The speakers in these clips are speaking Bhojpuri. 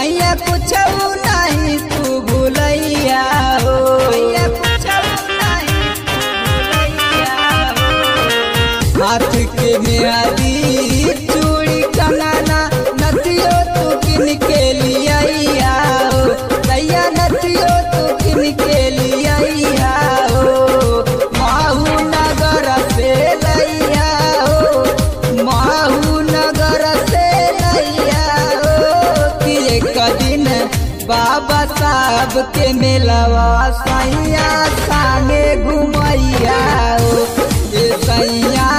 सैया कुछ नहीं तू भूलैया हो, सैया कुछ नहीं तू भूलैया हो। हाथ के मेहंदी चूड़ी कंगना नथियो तू किन के लिया हो, सैया नथियो तू किन के लिया हो। माहू नगर से लैया हो, माहू नगर से लैया हो। कि एक दिन बाबा साहब के मेलवा सैया साने घुमैया हो, सैया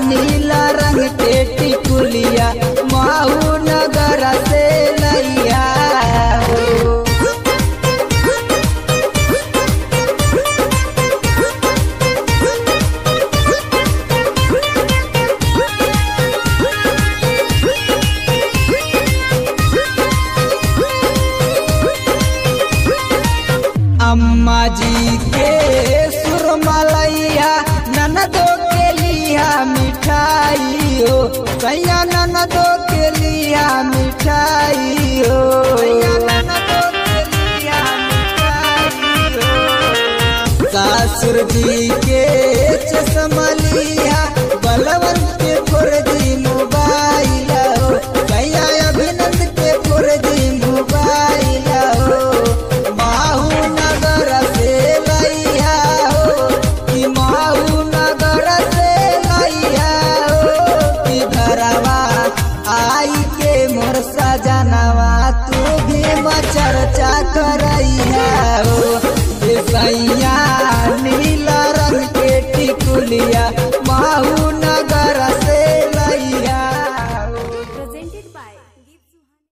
नीला रंग के टिकुलिया माहू नगर से लैया हो। अम्मा जी के सुरमलैया ननदो के लिया मिठाई हो, सैया ननदो के लिया मिठाई